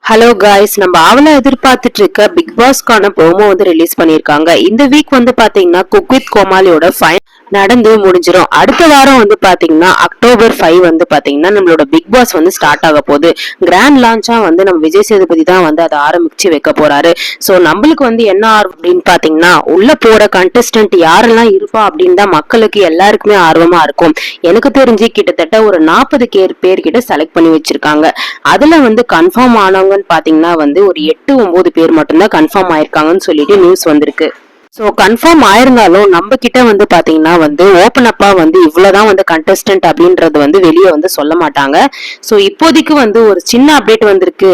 Hello guys, நம்ம ஆவலா எதிர்பார்த்துட்டு இருக்க பிக் பாஸ்க்கான ப்ரோமோ வந்து ரிலீஸ் பண்ணிருக்காங்க. இந்த வீக் வந்து பாத்தீங்கன்னா குக் வித் கோமாளியோட ஃபைனல் நடந்து முடிஞ்சிடும். அடுத்த வாரம் வந்து பாத்தீங்கன்னா அக்டோபர் 5 வந்து பாத்தீங்கன்னா நம்மளோட பிக் பாஸ் வந்து ஸ்டார்ட் ஆக போகுது. கிராண்ட் லான்ச்சா வந்து நம்ம விஜய் சேதுபதி தான் வந்து அதை ஆரம்பிச்சு வைக்க போறாரு. சோ நம்மளுக்கு வந்து என்ன ஆர்வம் அப்படின்னு பாத்தீங்கன்னா உள்ள போற கண்டஸ்டன்ட் யாரெல்லாம் இருப்பா அப்படின்னு தான் மக்களுக்கு எல்லாருக்குமே ஆர்வமா இருக்கும். எனக்கு தெரிஞ்சு கிட்டத்தட்ட ஒரு 40 பேர் கிட்ட செலக்ட் பண்ணி வச்சிருக்காங்க. அதுல வந்து கன்ஃபார்ம் ஆனவங்க பாத்தீங்கன்னா வந்து ஒரு 8-9 பேர் மட்டும்தான் கன்ஃபார்ம் ஆயிருக்காங்கன்னு சொல்லிட்டு நியூஸ் வந்திருக்கு. சோ கன்ஃபார்ம் ஆயிருந்தாலும் நம்ம கிட்ட வந்து பாத்தீங்கன்னா வந்து ஓபன் அப்பா வந்து இவ்வளவுதான் வந்து கண்டஸ்டன்ட் அப்படின்றது வந்து வெளியே வந்து சொல்ல மாட்டாங்க. சோ இப்போதைக்கு வந்து ஒரு சின்ன அப்டேட் வந்திருக்கு.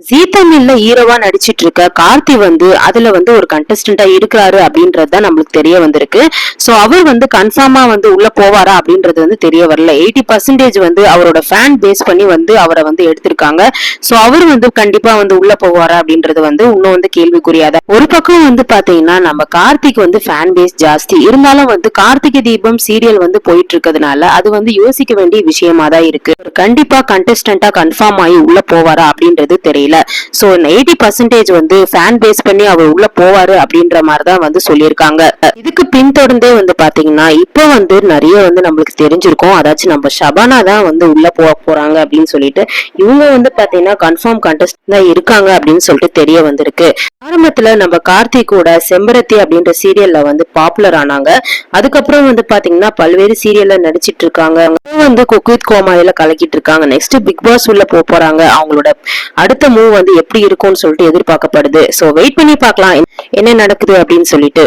ஜீ தமிழ்ல ஹீரோவா நடிச்சிட்டு இருக்க கார்த்தி வந்து அதுல வந்து ஒரு கண்டஸ்டன்டா இருக்கிறாரு அப்படின்றதுதான் நம்மளுக்கு தெரிய வந்திருக்கு. சோ அவர் வந்து கன்ஃபார்மா வந்து உள்ள போவாரா அப்படின்றது வந்து தெரிய வரல. 80% வந்து அவரோட ஃபேன் பேஸ் பண்ணி வந்து அவரை வந்து எடுத்திருக்காங்க. சோ அவர் வந்து கண்டிப்பா வந்து உள்ள போவாரா அப்படின்றது வந்து இன்னும் வந்து கேள்விக்குரியாத. ஒரு பக்கம் வந்து பாத்தீங்கன்னா நம்ம கார்த்திக் வந்து ஃபேன் பேஸ் ஜாஸ்தி இருந்தாலும் வந்து கார்த்திகை தீபம் சீரியல் வந்து போயிட்டு இருக்கிறதுனால அது வந்து யோசிக்க வேண்டிய விஷயமா தான் இருக்கு. கண்டிப்பா கண்டஸ்டன்டா கன்ஃபார்ம் ஆகி உள்ள போவாரா அப்படின்றது தெரியல. சோ 80% வந்து ஃபேன் பேஸ் பண்ணி அவர் உள்ள போவாரு அப்படின்ற மாதிரிதான் வந்து சொல்லியிருக்காங்க. இதுக்கு பின்தொடர்ந்தே வந்து பாத்தீங்கன்னா இப்போ வந்து நிறைய வந்து நம்மளுக்கு தெரிஞ்சிருக்கும். அதாச்சும் நம்ம ஷபானா தான் வந்து உள்ள போறாங்க அப்படின்னு சொல்லிட்டு இவங்க வந்து பாத்தீங்கன்னா கன்ஃபார்ம் கண்டஸ்டன்ட் தான் இருக்காங்க அப்படின்னு சொல்லிட்டு தெரிய வந்திருக்கு. ஆரம்பத்துல நம்ம கார்த்திக் கூட செம்பருத்தி அப்படின்ற சீரியல்ல வந்து பாப்புலர் ஆனாங்க. அதுக்கப்புறம் வந்து பாத்தீங்கன்னா பல்வேறு சீரியல்ல நடிச்சிட்டு இருக்காங்க. வந்து குக் வித் கோமாளில கலக்கிட்டு இருக்காங்க. நெக்ஸ்ட் பிக் பாஸ் உள்ள போறாங்க. அவங்களோட அடுத்த மூவ் வந்து எப்படி இருக்கும்னு சொல்லிட்டு எதிர்பார்க்கப்படுது. சோ வெயிட் பண்ணி பார்க்கலாம் என்ன நடக்குது அப்படின்னு சொல்லிட்டு.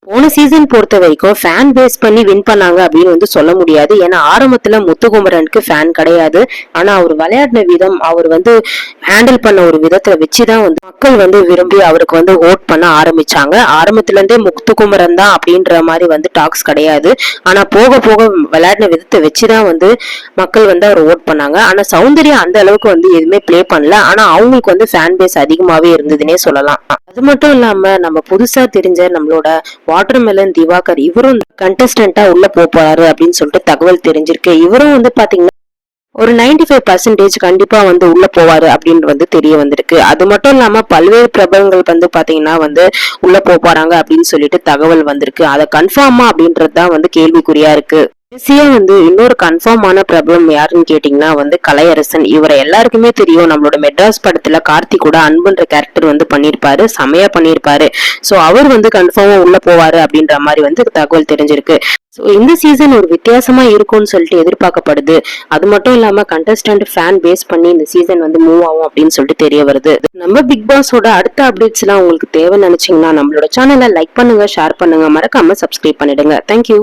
போன சீசன் பொறுத்த வரைக்கும் ஃபேன் பேஸ் பண்ணி வின் பண்ணாங்க அப்படின்னு வந்து சொல்ல முடியாது. ஏன்னா ஆரம்பத்துல முத்துக்குமரனுக்கு ஃபேன் கிடையாது. ஆனா அவர் விளையாடின விதம், அவர் வந்து ஹேண்டில் பண்ண ஒரு விதத்துல வச்சுதான் வந்து மக்கள் வந்து விரும்பி அவருக்கு வந்து ஓட் பண்ண ஆரம்பிச்சாங்க. ஆரம்பத்துல இருந்தே முத்துக்குமரன் தான் அப்படின்ற மாதிரி வந்து டாக்ஸ் கிடையாது. ஆனா போக போக விளையாடின விதத்தை வச்சுதான் வந்து மக்கள் வந்து அவர் ஓட் பண்ணாங்க. ஆனா சௌந்தர்யா அந்த அளவுக்கு வந்து எதுவுமே பிளே பண்ணல. ஆனா அவங்களுக்கு வந்து ஃபேன் பேஸ் அதிகமாவே இருந்ததுன்னே சொல்லலாம். அது மட்டும் இல்லாம நம்ம புதுசா தெரிஞ்ச நம்மளோட வாட்டர்மெலன் திவாகர் இவரும் கண்டஸ்டன்டா உள்ள போறாரு அப்படின்னு சொல்லிட்டு தகவல் தெரிஞ்சிருக்கு. இவரும் வந்து பாத்தீங்கன்னா ஒரு 95% கண்டிப்பா வந்து உள்ள போவாரு அப்படின்னு வந்து தெரிய வந்திருக்கு. அது மட்டும் இல்லாம பல்வேறு பிரபலங்கள் வந்து பாத்தீங்கன்னா வந்து உள்ள போறாங்க அப்படின்னு சொல்லிட்டு தகவல் வந்திருக்கு. அதை கன்ஃபார்மா அப்படின்றதுதான் வந்து கேள்விக்குறியா இருக்கு. வந்து இன்னொரு கன்ஃபார்மான பிரபலம் யாருன்னு கேட்டீங்கன்னா வந்து கலையரசன். இவரை எல்லாருக்குமே தெரியும். நம்மளோட மெட்ராஸ் படத்துல கார்த்திக் கூட அன்புன்ற கேரக்டர் வந்து பண்ணிருப்பாரு, செமையா பண்ணிருப்பாரு. சோ அவர் வந்து கன்ஃபார்மா உள்ள போவாரு அப்படின்ற மாதிரி வந்து தகவல் தெரிஞ்சிருக்கு. சோ இந்த சீசன் ஒரு வித்தியாசமா இருக்கும்னு சொல்லிட்டு எதிர்பார்க்கப்படுது. அது மட்டும் இல்லாம கண்டஸ்டன்ட் ஃபேன் பேஸ் பண்ணி இந்த சீசன் வந்து மூவ் ஆகும் அப்படின்னு சொல்லிட்டு தெரிய வருது. நம்ம பிக் பாஸோட அடுத்த அப்டேட்ஸ் எல்லாம் உங்களுக்கு தேவைன்னு நினைச்சீங்கன்னா நம்மளோட சேனலை லைக் பண்ணுங்க, ஷேர் பண்ணுங்க, மறக்காம சப்ஸ்கிரைப் பண்ணிடுங்க. தேங்க்யூ.